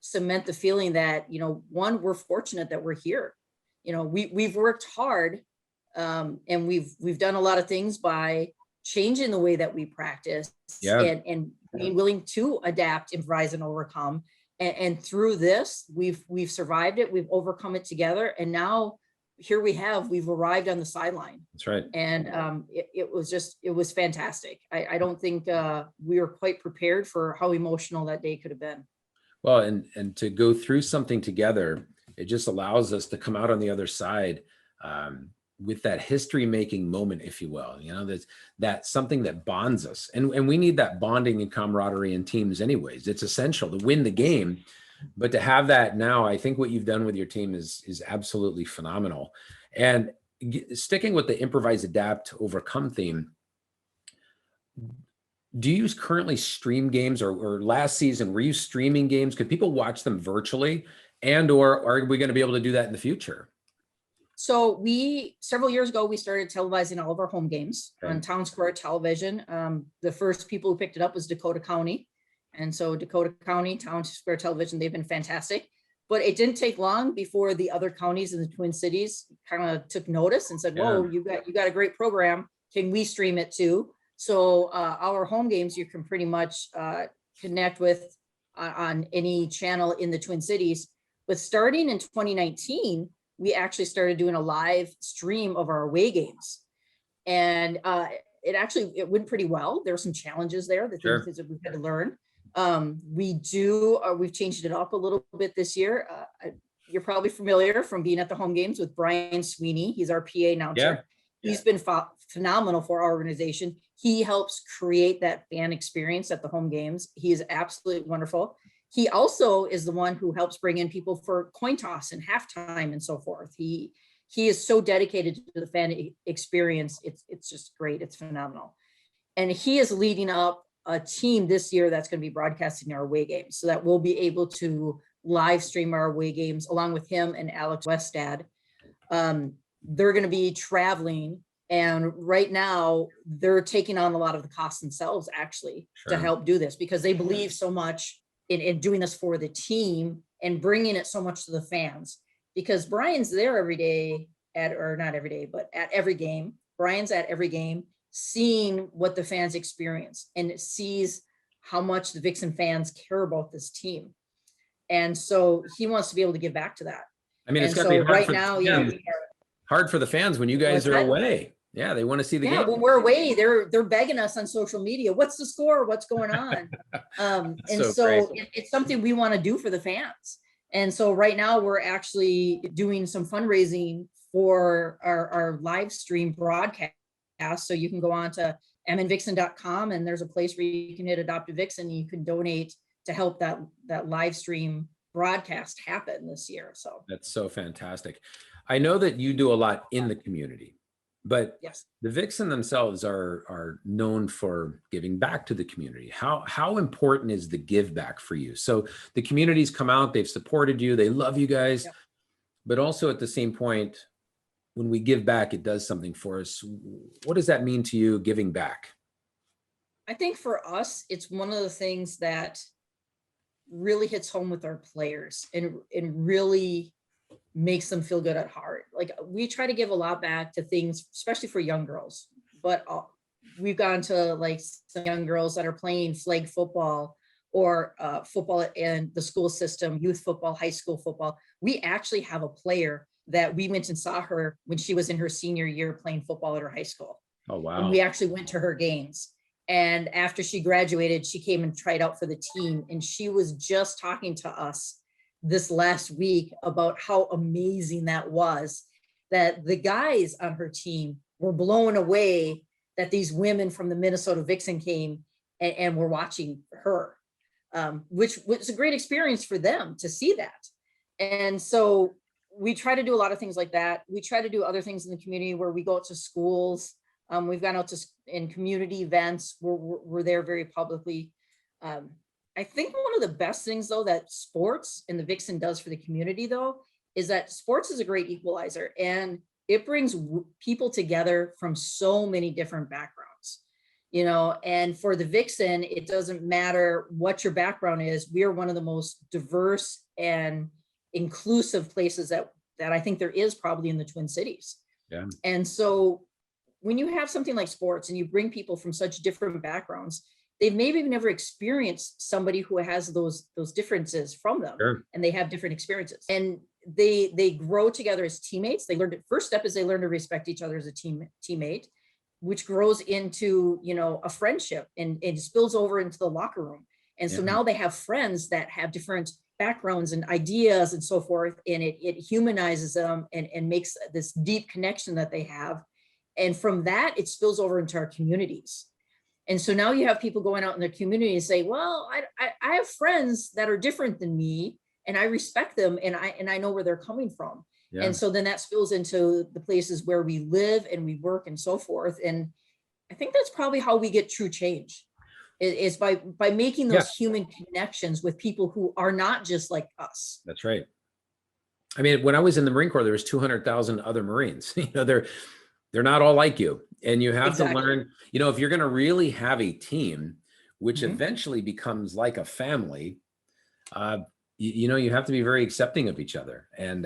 cement the feeling that, one, we're fortunate that we're here. We've worked hard, and we've done a lot of things by changing the way that we practice and being willing to adapt, improvise, and overcome. And through this, we've survived it. We've overcome it together. And now here we've arrived on the sideline. That's right. And it was fantastic. I don't think we were quite prepared for how emotional that day could have been. Well, and to go through something together, it just allows us to come out on the other side with that history-making moment, if you will. That's something that bonds us, and we need that bonding and camaraderie in teams, anyways. It's essential to win the game, but to have that now, I think what you've done with your team is absolutely phenomenal. And sticking with the improvise, adapt, overcome theme, do you currently stream games, or last season, were you streaming games? Could people watch them virtually, or are we going to be able to do that in the future? So several years ago, we started televising all of our home games on Town Square Television. The first people who picked it up was Dakota County. And so Dakota County, Town Square Television, they've been fantastic. But it didn't take long before the other counties in the Twin Cities kind of took notice and said, whoa, you got a great program. Can we stream it too? So our home games, you can pretty much connect with on any channel in the Twin Cities. But starting in 2019, we actually started doing a live stream of our away games. And it went pretty well. There were some challenges there, the Sure. things that we had to learn. We've changed it up a little bit this year. You're probably familiar from being at the home games with Brian Sweeney. He's our PA announcer. Yeah. He's been phenomenal for our organization. He helps create that fan experience at the home games. He is absolutely wonderful. He also is the one who helps bring in people for coin toss and halftime and so forth. He is so dedicated to the fan experience. It's just great. It's phenomenal. And he is leading up a team this year that's going to be broadcasting our away games, so that we'll be able to live stream our away games along with him and Alex Westad. They're going to be traveling, and right now they're taking on a lot of the costs themselves actually to help do this, because they believe so much in doing this for the team and bringing it so much to the fans. Because Brian's there every day not every day, but at every game. Brian's at every game, seeing what the fans experience, and sees how much the Vixen fans care about this team. And so he wants to be able to give back to that. I mean, it's got to be hard for the fans when you guys are away. Yeah, they want to see the game. When we're away, they're begging us on social media. What's the score? What's going on? And so it's something we want to do for the fans. And so right now we're actually doing some fundraising for our live stream broadcast. So you can go on to mnvixen.com, and there's a place where you can hit Adopt a Vixen, and you can donate to help that live stream broadcast happen this year. So that's so fantastic. I know that you do a lot in the community, but yes, the Vixen themselves are known for giving back to the community. How important is the give back for you? So the community's come out, they've supported you, they love you guys, but also at the same point, when we give back, it does something for us. What does that mean to you, giving back? I think for us, it's one of the things that really hits home with our players and really makes them feel good at heart. Like, we try to give a lot back to things, especially for young girls, but we've gone to like some young girls that are playing flag football or football in the school system, youth football, high school football. We actually have a player that we went and saw her when she was in her senior year playing football at her high school. Oh, wow. And we actually went to her games. And after she graduated, she came and tried out for the team. And she was just talking to us this last week about how amazing that was, that the guys on her team were blown away that these women from the Minnesota Vixen came and were watching her, which was a great experience for them to see that. And so we try to do a lot of things like that. We try to do other things in the community where we go out to schools. We've gone out in community events. We're there very publicly. I think one of the best things though that sports and the Vixen does for the community though, is that sports is a great equalizer, and it brings people together from so many different backgrounds, and for the Vixen, it doesn't matter what your background is. We are one of the most diverse and inclusive places that I think there is probably in the Twin Cities. Yeah. And so when you have something like sports and you bring people from such different backgrounds, they've maybe never experienced somebody who has those differences from them. Sure. And they have different experiences, and they grow together as teammates. They learn first step is they learn to respect each other as a teammate, which grows into, a friendship, and it spills over into the locker room. And so now they have friends that have different backgrounds and ideas and so forth, and it humanizes them and makes this deep connection that they have. And from that, it spills over into our communities. And so now you have people going out in their community and say, well, I have friends that are different than me, and I respect them, and I know where they're coming from. Yeah. And so then that spills into the places where we live and we work and so forth. And I think that's probably how we get true change, is by making those human connections with people who are not just like us. That's right. I mean, when I was in the Marine Corps, there was 200,000 other Marines. They're not all like you, and you have to learn, if you're going to really have a team, which eventually becomes like a family, you have to be very accepting of each other. And,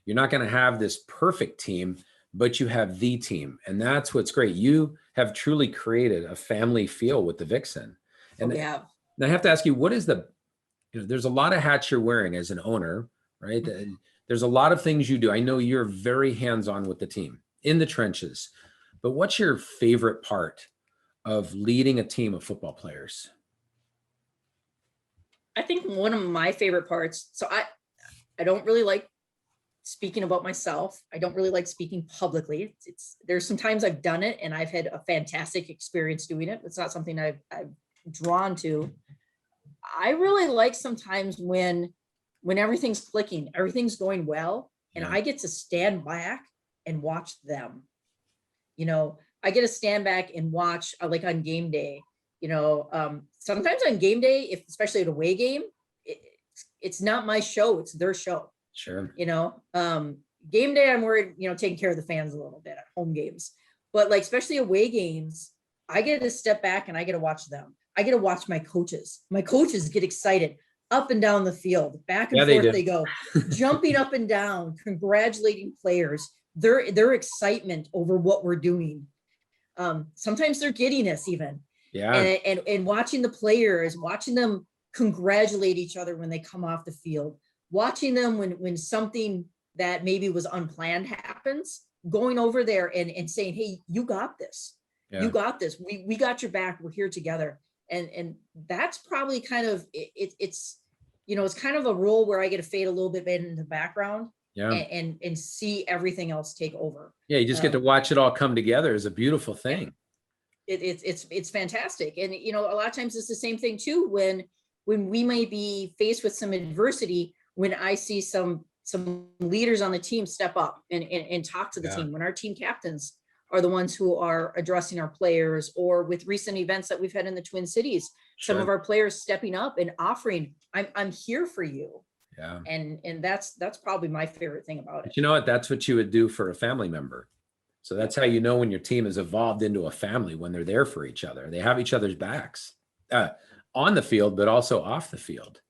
you're not going to have this perfect team, but you have the team. And that's what's great. You have truly created a family feel with the Vixen. And I have to ask you, what is there's a lot of hats you're wearing as an owner, right? there's a lot of things you do. I know you're very hands-on with the team in the trenches, but what's your favorite part of leading a team of football players? I think one of my favorite parts, so I don't really like speaking about myself. I don't really like speaking publicly. There's some times I've done it and I've had a fantastic experience doing it. It's not something I've drawn to. I really like sometimes when everything's clicking, everything's going well, and I get to stand back and watch them. You know, I get to stand back and watch, like on game day, sometimes on game day, especially at a away game, it's not my show, it's their show. Sure. Game day, I'm worried, taking care of the fans a little bit at home games, but like, especially away games, I get to step back and I get to watch them. I get to watch my coaches. My coaches get excited up and down the field, back and forth they go, jumping up and down, congratulating players, their excitement over what we're doing. Sometimes their giddiness even. Yeah. And watching the players, watching them congratulate each other when they come off the field, watching them when something that maybe was unplanned happens, going over there and saying, hey, you got this. Yeah. You got this. We got your back. We're here together. And that's probably kind of, it's kind of a role where I get to fade a little bit in the background. Yeah. And see everything else take over. Yeah. You just get to watch it all come together is a beautiful thing. It's fantastic. And, a lot of times it's the same thing too, when we might be faced with some adversity, when I see some leaders on the team step up and talk to the team, when our team captains are the ones who are addressing our players, or with recent events that we've had in the Twin Cities, some of our players stepping up and offering, I'm here for you. Yeah. And that's probably my favorite thing about it. But you know what? That's what you would do for a family member. So that's how you know when your team has evolved into a family, when they're there for each other. They have each other's backs on the field, but also off the field.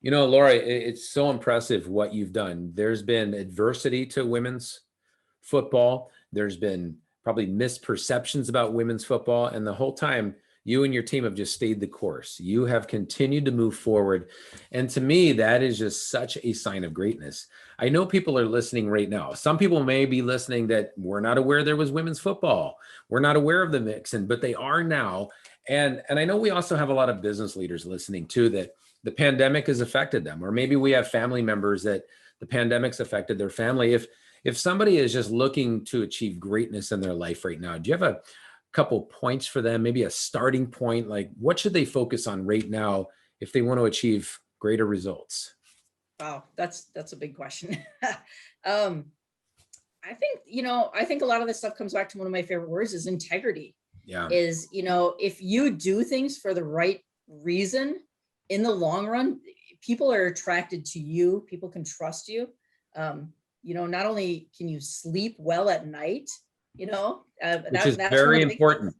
Laura, it's so impressive what you've done. There's been adversity to women's football. There's been probably misperceptions about women's football. And the whole time, you and your team have just stayed the course. You have continued to move forward. And to me, that is just such a sign of greatness. I know people are listening right now. Some people may be listening that were not aware there was women's football. We're not aware of the Vixen, but they are now. And I know we also have a lot of business leaders listening too, that the pandemic has affected them, or maybe we have family members that the pandemic's affected their family. If somebody is just looking to achieve greatness in their life right now, do you have a couple points for them, maybe a starting point? Like, what should they focus on right now if they want to achieve greater results? Wow, that's a big question. I think a lot of this stuff comes back to one of my favorite words is integrity. Yeah. Is, if you do things for the right reason, in the long run, people are attracted to you. People can trust you. Not only can you sleep well at night, which is very important.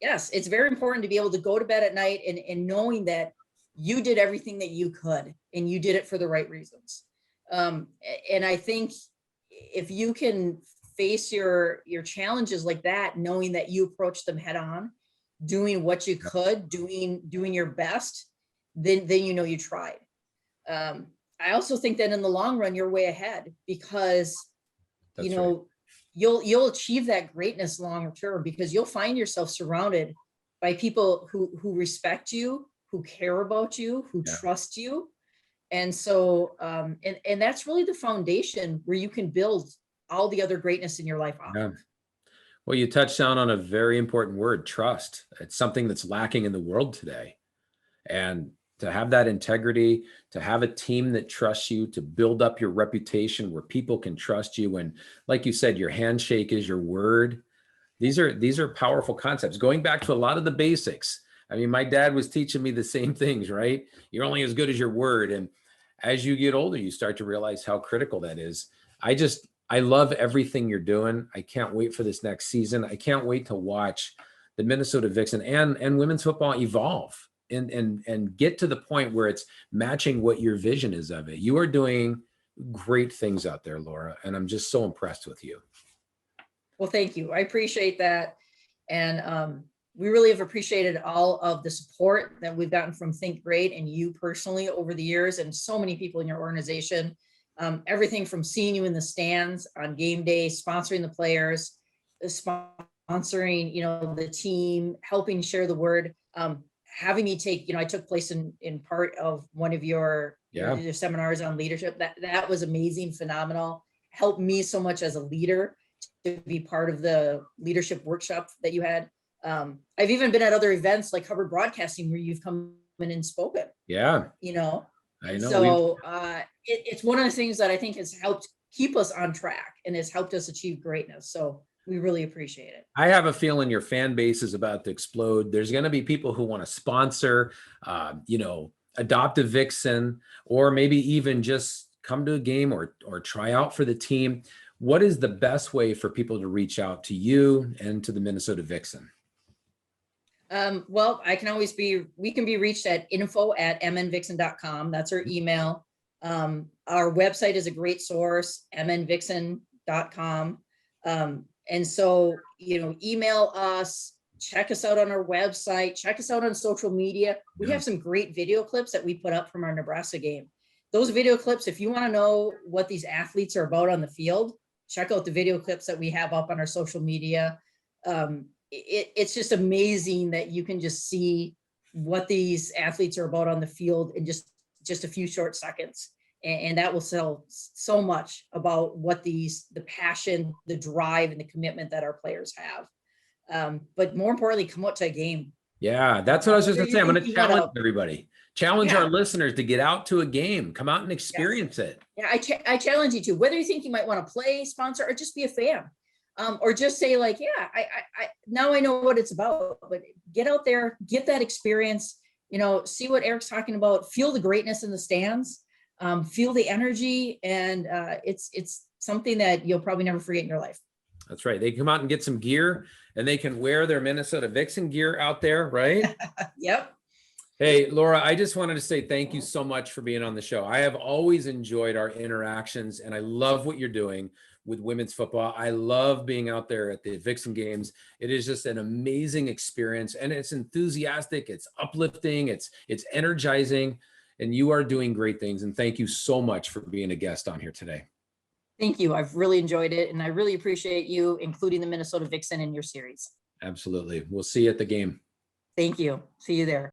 Yes, it's very important to be able to go to bed at night and knowing that you did everything that you could and you did it for the right reasons. And I think if you can face your challenges like that, knowing that you approached them head on, doing what you could, doing your best, then you tried. I also think that in the long run, you're way ahead because, right. You'll achieve that greatness long term because you'll find yourself surrounded by people who respect you, who care about you, who trust you. And so, and that's really the foundation where you can build all the other greatness in your life off. Yeah. Well, you touched on a very important word, trust. It's something that's lacking in the world today. And to have that integrity, to have a team that trusts you, to build up your reputation where people can trust you. And like you said, your handshake is your word. These are powerful concepts. Going back to a lot of the basics. I mean, my dad was teaching me the same things, right? You're only as good as your word. And as you get older, you start to realize how critical that is. I love everything you're doing. I can't wait for this next season. I can't wait to watch the Minnesota Vixen and women's football evolve and get to the point where it's matching what your vision is of it. You are doing great things out there, Laura, and I'm just so impressed with you. Well, thank you. I appreciate that. And we really have appreciated all of the support that we've gotten from Think Great and you personally over the years, and so many people in your organization. everything from seeing you in the stands on game day, sponsoring the players, sponsoring, the team, helping share the word, having me take, I took place in part of one of your seminars on leadership. That was amazing, phenomenal, helped me so much as a leader to be part of the leadership workshop that you had. I've even been at other events like Hubbard Broadcasting where you've come in and spoken. Yeah. I know. So it's one of the things that I think has helped keep us on track and has helped us achieve greatness. So we really appreciate it. I have a feeling your fan base is about to explode. There's going to be people who want to sponsor, adopt a Vixen, or maybe even just come to a game or try out for the team. What is the best way for people to reach out to you and to the Minnesota Vixen? Well, we can be reached at info@mnvixen.com. That's our email. Our website is a great source, mnvixen.com. And so, email us, check us out on our website, check us out on social media. We have some great video clips that we put up from our Nebraska game. Those video clips, if you want to know what these athletes are about on the field, check out the video clips that we have up on our social media. It's just amazing that you can just see what these athletes are about on the field in just a few short seconds. And that will tell so much about what the passion, the drive, and the commitment that our players have. But more importantly, come out to a game. Yeah, that's what I was just going to say. I'm going to challenge everybody. Challenge our listeners to get out to a game, come out and experience it. Yeah, I challenge you to, whether you think you might want to play, sponsor, or just be a fan. Or just say like, I now I know what it's about, but get out there, get that experience, see what Erik's talking about, feel the greatness in the stands, feel the energy. And it's something that you'll probably never forget in your life. That's right. They come out and get some gear and they can wear their Minnesota Vixen gear out there, right? Yep. Hey, Laura, I just wanted to say thank you so much for being on the show. I have always enjoyed our interactions and I love what you're doing with women's football. I love being out there at the Vixen games. It is just an amazing experience and it's enthusiastic, it's uplifting, it's energizing, and you are doing great things. And thank you so much for being a guest on here today. Thank you. I've really enjoyed it. And I really appreciate you including the Minnesota Vixen in your series. Absolutely. We'll see you at the game. Thank you. See you there.